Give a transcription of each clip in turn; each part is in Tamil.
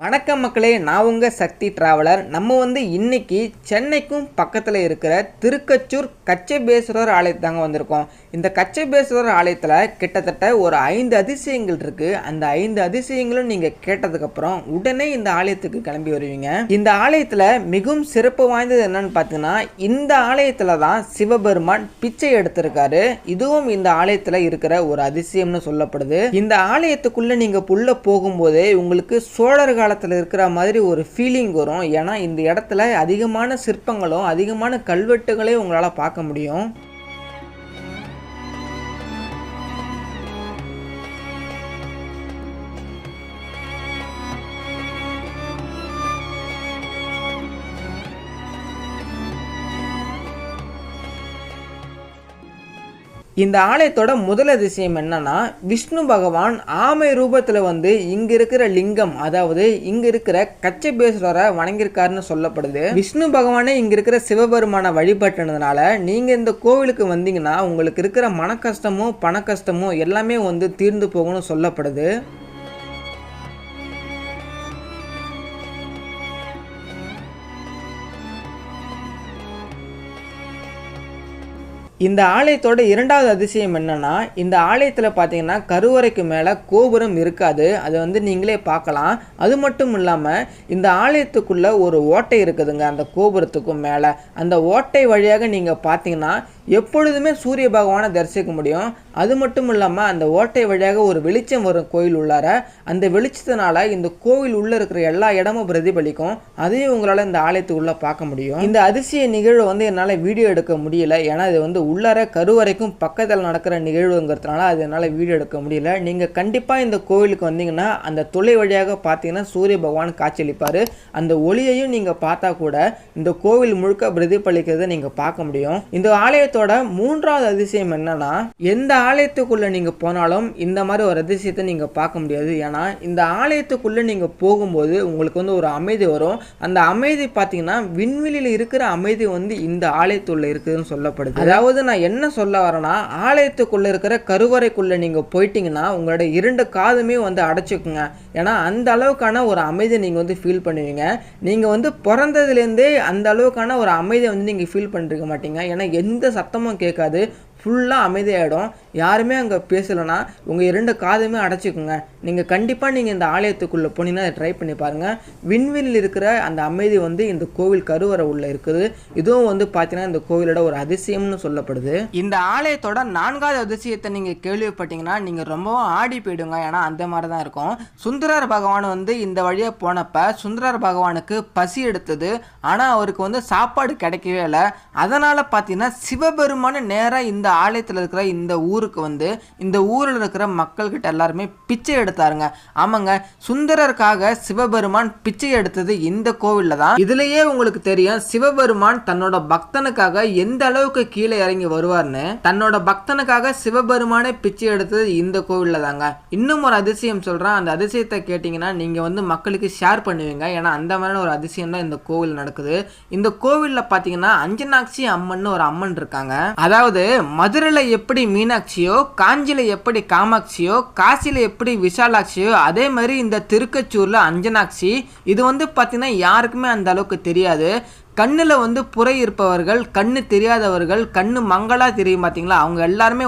வணக்கம் மக்களே, நான் உங்கள் சக்தி டிராவலர். நம்ம இன்னைக்கு சென்னைக்கும் பக்கத்தில் இருக்கிற திருக்கச்சூர் கச்சபேஸ்வரர் ஆலயத்தாங்க வந்திருக்கோம். இந்த கச்சபேஸ்வரர் ஆலயத்தில் கிட்டத்தட்ட ஒரு 5 அதிசயங்கள் இருக்குது. அந்த 5 அதிசயங்களும் நீங்கள் கேட்டதுக்கப்புறம் உடனே இந்த ஆலயத்துக்கு கிளம்பி வருவீங்க. இந்த ஆலயத்தில் மிகவும் சிறப்பு வாய்ந்தது என்னன்னு பார்த்தீங்கன்னா, இந்த ஆலயத்தில் தான் சிவபெருமான் பிச்சை எடுத்திருக்காரு. இதுவும் இந்த ஆலயத்தில் இருக்கிற ஒரு அதிசயம்னு சொல்லப்படுது. இந்த ஆலயத்துக்குள்ளே நீங்கள் புள்ள போகும்போதே உங்களுக்கு சோழர்கள் காலத்தில் இருக்கிற மாதிரி ஒரு ஃபீலிங் வரும். ஏன்னா இந்த இடத்துல அதிகமான சிற்பங்களும் அதிகமான கல்வெட்டுகளையும் உங்களால் பார்க்க முடியும். இந்த ஆலயத்தோட முதல் அதிசயம் என்னன்னா, விஷ்ணு பகவான் ஆமை ரூபத்தில் இங்க இருக்கிற லிங்கம், அதாவது இங்க இருக்கிற கச்சபேஸ்வரரை வணங்கியிருக்காருன்னு சொல்லப்படுது. விஷ்ணு பகவானே இங்க இருக்கிற சிவபெருமான வழிபட்டதுனால நீங்க இந்த கோவிலுக்கு வந்தீங்கன்னா உங்களுக்கு இருக்கிற மன கஷ்டமும் பண கஷ்டமும் எல்லாமே தீர்ந்து போகணும்னு சொல்லப்படுது. இந்த ஆலயத்தோட இரண்டாவது அதிசயம் என்னன்னா, இந்த ஆலயத்தில் பார்த்தீங்கன்னா கருவறைக்கு மேலே கோபுரம் இருக்காது. அதை நீங்களே பார்க்கலாம். அது மட்டும் இல்லாமல் இந்த ஆலயத்துக்குள்ள ஒரு ஓட்டை இருக்குதுங்க. அந்த கோபுரத்துக்கும் மேலே அந்த ஓட்டை வழியாக நீங்கள் பார்த்தீங்கன்னா எப்பொழுதுமே சூரிய பகவானை தரிசிக்க முடியும். அது மட்டும் இல்லாமல் அந்த ஓட்டை வழியாக ஒரு வெளிச்சம் வரும் கோயில் உள்ளார. அந்த வெளிச்சத்தினால இந்த கோவில் உள்ள இருக்கிற எல்லா இடமும் பிரதிபலிக்கும். அதையும் உங்களால் இந்த ஆலயத்துக்குள்ள பார்க்க முடியும். இந்த அதிசய நிகழ்வு என்னால் வீடியோ எடுக்க முடியல. ஏன்னா இது உள்ளார கருவறைக்கும் பக்கத்தில் நடக்கிற நிகழ்வுங்கிறதுனால அதனால வீடியோ எடுக்க முடியல. நீங்கள் கண்டிப்பாக இந்த கோவிலுக்கு வந்தீங்கன்னா அந்த துளை வழியாக பார்த்தீங்கன்னா சூரிய பகவான் காட்சியளிப்பார். அந்த ஒளியையும் நீங்கள் பார்த்தா கூட இந்த கோவில் முழுக்க பிரதிபலிக்கிறத நீங்கள் பார்க்க முடியும். இந்த ஆலயத்தோட மூன்றாவது அதிசயம் என்னன்னா, எந்த ஆலயத்துக்குள்ள நீங்க போனாலும் இந்த மாதிரி ஒரு அதிசயத்தை நீங்க பார்க்க முடியாது. ஏன்னா இந்த ஆலயத்துக்குள்ள நீங்க போகும்போது உங்களுக்கு ஒரு அமைதி வரும். அந்த அமைதி பார்த்தீங்கன்னா விண்வெளியில் இருக்கிற அமைதி இந்த ஆலயத்துக்குள்ள இருக்குதுன்னு சொல்லப்படுது. அதாவது நான் என்ன சொல்ல வரேன்னா, ஆலயத்துக்குள்ள இருக்கிற கருவறைக்குள்ள நீங்க போயிட்டீங்கன்னா உங்களோட 2 காதுமே அடைச்சிக்குங்க. ஏன்னா அந்த அளவுக்கான ஒரு அமைதியை நீங்க ஃபீல் பண்ணுவீங்க. நீங்க பிறந்ததுலேருந்தே அந்த அளவுக்கான ஒரு அமைதியை நீங்க ஃபீல் பண்ணிருக்க மாட்டீங்க. ஏன்னா எந்த சத்தமும் கேட்காது, ஃபுல்லாக அமைதியாகிடும். யாருமே அங்கே பேசலைன்னா உங்கள் 2 காதுமே அடைச்சிக்குங்க. நீங்கள் கண்டிப்பாக இந்த ஆலயத்துக்குள்ளே போனீங்கன்னா அதை ட்ரை பண்ணி பாருங்கள். விண்வெளியில் இருக்கிற அந்த அமைதி இந்த கோவில் கருவறை உள்ள இருக்குது. இதுவும் பார்த்தீங்கன்னா இந்த கோவிலோட ஒரு அதிசயம்னு சொல்லப்படுது. இந்த ஆலயத்தோட 4வது அதிசயத்தை நீங்கள் கேள்விப்பட்டீங்கன்னா நீங்கள் ரொம்பவும் ஆடி போயிடுங்க. ஏன்னா அந்த மாதிரி தான் இருக்கும். சுந்தரர் பகவான் இந்த வழியாக போனப்போ சுந்தரர் பகவானுக்கு பசி எடுத்தது. ஆனால் அவருக்கு சாப்பாடு கிடைக்கவே இல்லை. அதனால் பார்த்தீங்கன்னா சிவபெருமான நேராக இந்த ஆலயத்தில் இருக்கிற இந்த ஊருக்கு இந்த ஊரில் இருக்கிற மக்கள்கிட்ட எல்லாருமே பிச்சை எடுத்தாருங்க. ஆமாங்க, சுந்தரருக்காக சிவபெருமான் பிச்சை எடுத்தது இந்த கோவில்ல தான். இதுலயே உங்களுக்கு தெரியும் சிவபெருமான் தன்னோட பக்தனுக்காக எந்த அளவுக்கு கீழே இறங்கி வருவார்னு. தன்னோட பக்தனுக்காக சிவபெருமானே பிச்சை எடுத்தது இந்த கோவில்ல தாங்க. இன்னும் ஒரு அதிசயம் சொல்றேன். அந்த அதிசயத்தை கேட்டீங்கன்னா நீங்க மக்களுக்கு ஷேர் பண்ணுவீங்க. ஏன்னா அந்த மாதிரியான ஒரு அதிசயம் தான் இந்த கோவில் நடக்குது. இந்த கோவில்ல பாத்தீங்கன்னா அஞ்சனாட்சி அம்மன் ஒரு அம்மன் இருக்காங்க. அதாவது மதுரையில எப்படி மீனாட்சியோ, காஞ்சியில எப்படி காமாட்சியோ, காசியில எப்படி விஷாலாட்சியோ, அதே மாதிரி இந்த திருக்கச்சூர்ல அஞ்சனாட்சி. இது பார்த்தீங்கன்னா யாருக்குமே அந்த அளவுக்கு தெரியாது. கண்ணில் புரை இருப்பவர்கள், கண்ணு தெரியாதவர்கள், கண்ணு மங்களா தெரியும் பார்த்தீங்களா, அவங்க எல்லாருமே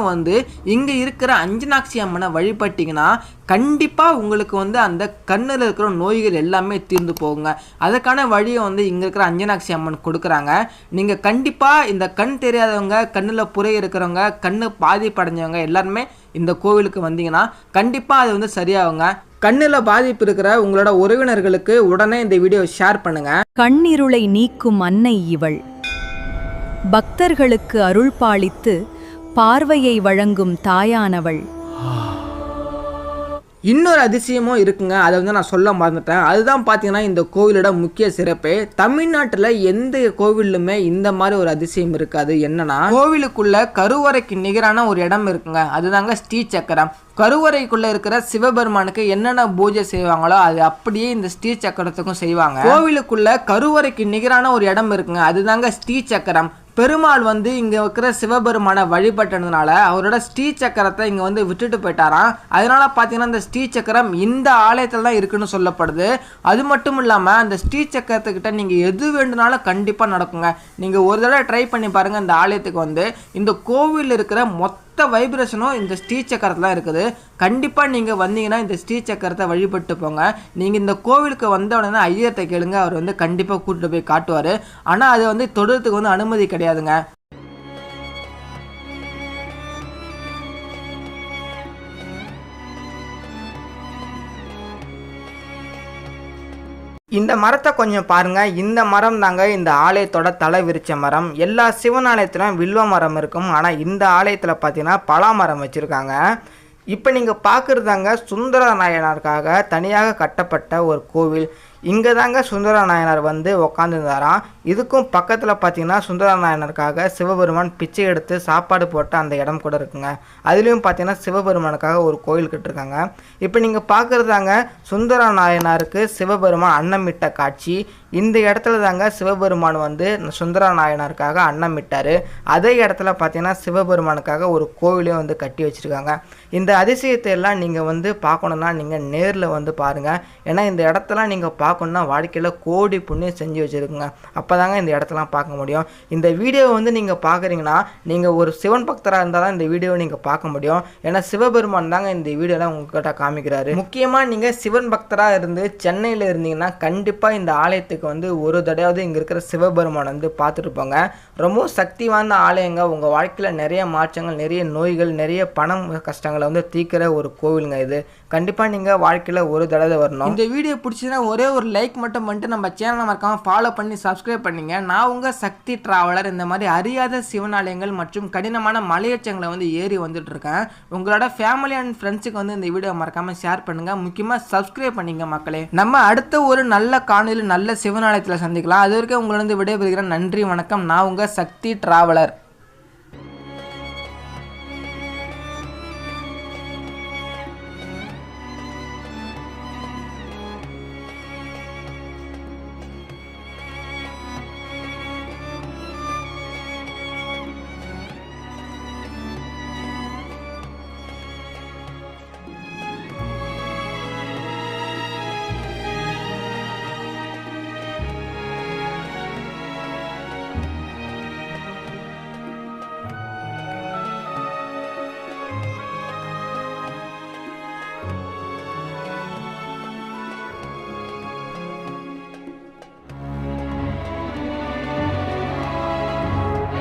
இங்கே இருக்கிற அஞ்சனாட்சி அம்மனை வழிபட்டிங்கன்னா கண்டிப்பாக உங்களுக்கு அந்த கண்ணில் இருக்கிற நோய்கள் எல்லாமே தீர்ந்து போகுங்க. அதுக்கான வழியை இங்கே இருக்கிற அஞ்சனாட்சி அம்மன் கொடுக்குறாங்க. நீங்கள் கண்டிப்பாக இந்த கண் தெரியாதவங்க, கண்ணில் புரை இருக்கிறவங்க, கண்ணு பாதிப்படைஞ்சவங்க எல்லாருமே இந்த கோவிலுக்கு வந்தீங்கன்னா கண்டிப்பாக அது சரியாகுங்க. கண்ணில் பாதிப்பு இருக்கிற உங்களோட உறவினர்களுக்கு உடனே இந்த வீடியோ ஷேர் பண்ணுங்க. கண்ணிருளை நீக்கும் அன்னை இவள், பக்தர்களுக்கு அருள் பாலித்து பார்வையை வழங்கும் தாயானவள். இன்னொரு அதிசயமும் இருக்குங்க. அதை நான் சொல்ல மறந்துட்டேன். அதுதான் பார்த்தீங்கன்னா இந்த கோவிலோட முக்கிய சிறப்பு. தமிழ்நாட்டில் எந்த கோவிலுமே இந்த மாதிரி ஒரு அதிசயம் இருக்காது. என்னன்னா, கோவிலுக்குள்ள கருவறைக்கு நிகரான ஒரு இடம் இருக்குங்க. அதுதாங்க ஸ்ரீ சக்கரம். கருவறைக்குள்ள இருக்கிற சிவபெருமானுக்கு என்னென்ன பூஜை செய்வாங்களோ அது அப்படியே இந்த ஸ்ரீ சக்கரத்துக்கும் செய்வாங்க. கோவிலுக்குள்ள கருவறைக்கு நிகரான ஒரு இடம் இருக்குங்க. அதுதாங்க ஸ்ரீ சக்கரம். பெருமாள் வந்து இங்கே இருக்கிற சிவபெருமானை வழிபட்டதுனால அவரோட ஸ்ரீ சக்கரத்தை இங்கே வந்து விட்டுட்டு போயிட்டாராம். அதனால பார்த்தீங்கன்னா இந்த ஸ்ரீ சக்கரம் இந்த ஆலயத்தில் தான் இருக்குன்னு சொல்லப்படுது. அது மட்டும் இல்லாமல் அந்த ஸ்ரீ சக்கரத்துக்கிட்ட நீங்கள் எது வேண்டுனாலும் கண்டிப்பாக நடக்குங்க. நீங்கள் ஒரு தடவை ட்ரை பண்ணி பாருங்கள். இந்த ஆலயத்துக்கு வந்து இந்த கோவில் இருக்கிற மொத்த வைப்ரேஷனும் இந்த ஸ்ரீ சக்கரத்தில் தான் இருக்குது. கண்டிப்பாக நீங்கள் வந்தீங்கன்னா இந்த ஸ்ரீ சக்கரத்தை வழிபட்டு போங்க. நீங்கள் இந்த கோவிலுக்கு வந்த உடனே ஐயர்கிட்ட கேளுங்க, அவர் வந்து கண்டிப்பாக கூட்டிட்டு போய் காட்டுவார். ஆனால் அது வந்து தொடுறதுக்கு வந்து அனுமதி கிடையாதுங்க. இந்த மரத்தை கொஞ்சம் பாருங்க. இந்த மரம் தாங்க இந்த ஆலயத்தோட தலை விரிச்ச மரம். எல்லா சிவன் ஆலயத்திலும் வில்வ மரம் இருக்கும், ஆனால் இந்த ஆலயத்தில் பார்த்தீங்கன்னா பலா மரம் வச்சுருக்காங்க. இப்போ நீங்கள் பார்க்குறதாங்க சுந்தர நாயனாருக்காக தனியாக கட்டப்பட்ட ஒரு கோவில். இங்கே தாங்க சுந்தர நாயனார் வந்து உக்காந்துருந்தாராம். இதுக்கும் பக்கத்தில் பார்த்தீங்கன்னா சுந்தர நாயனருக்காக சிவபெருமான் பிச்சை எடுத்து சாப்பாடு போட்ட அந்த இடம் கூட இருக்குங்க. அதுலேயும் பார்த்தீங்கன்னா சிவபெருமானுக்காக ஒரு கோயில் கட்டிருக்காங்க. இப்போ நீங்கள் பார்க்குறதாங்க சுந்தர நாயனாருக்கு சிவபெருமான் அன்னமிட்ட காட்சி. இந்த இடத்துல தாங்க சிவபெருமான் வந்து சுந்தர நாயனாருக்காக அன்னமிட்டார். அதே இடத்துல பார்த்தீங்கன்னா சிவபெருமானுக்காக ஒரு கோவிலையும் வந்து கட்டி வச்சுருக்காங்க. இந்த அதிசயத்தை எல்லாம் நீங்கள் வந்து பார்க்கணுன்னா நீங்கள் நேரில் வந்து பாருங்கள். ஏன்னா இந்த இடத்தெல்லாம் நீங்கள் பார்க்கணுன்னா வாழ்க்கையில் கோடி புண்ணியம் செஞ்சு வச்சுருக்குங்க. அப்போ தாங்க இந்த இடத்தெல்லாம் பார்க்க முடியும். இந்த வீடியோவை வந்து நீங்கள் பார்க்குறீங்கன்னா நீங்கள் ஒரு சிவன் பக்தராக இருந்தால் தான் இந்த வீடியோவை நீங்கள் பார்க்க முடியும். ஏன்னா சிவபெருமான் தாங்க இந்த வீடியோலாம் உங்கள்கிட்ட காமிக்கிறாரு. முக்கியமாக நீங்கள் சிவன் பக்தராக இருந்து சென்னையில் இருந்தீங்கன்னா கண்டிப்பாக இந்த ஆலயத்துக்கு வந்து ஒரு தடையாவது இங்கே இருக்கிற சிவபெருமான் வந்து பார்த்துட்டு போங்க. ரொம்ப சக்தி வாய்ந்த ஆலயங்க. உங்கள் வாழ்க்கையில் நிறைய மாற்றங்கள், நிறைய நோய்கள், நிறைய பணம் கஷ்டங்களை வந்து தீர்க்கிற ஒரு கோவிலுங்க இது. கண்டிப்பாக நீங்கள் வாழ்க்கையில் ஒரு தடவை வரணும். இந்த வீடியோ பிடிச்சதுன்னா ஒரே ஒரு லைக் மட்டும் பண்ணிட்டு நம்ம சேனலை மறக்காமல் ஃபாலோ பண்ணி சப்ஸ்கிரைப் பண்ணிங்க. நான் உங்கள் சக்தி டிராவலர். இந்த மாதிரி அறியாத சிவனாலயங்கள் மற்றும் கடினமான மலையேற்றங்களை வந்து ஏறி வந்துட்டு இருக்கேன். உங்களோட ஃபேமிலி அண்ட் ஃப்ரெண்ட்ஸுக்கு வந்து இந்த வீடியோ மறக்காமல் ஷேர் பண்ணுங்கள். முக்கியமாக சப்ஸ்கிரைப் பண்ணிங்க மக்களே. நம்ம அடுத்த ஒரு நல்ல காணொலியில் நல்ல சிவனாலயத்தில் சந்திக்கலாம். அது வரைக்கும் உங்களிடம் விடைபெறுகிறேன். நன்றி, வணக்கம். நான் உங்கள் சக்தி டிராவலர்.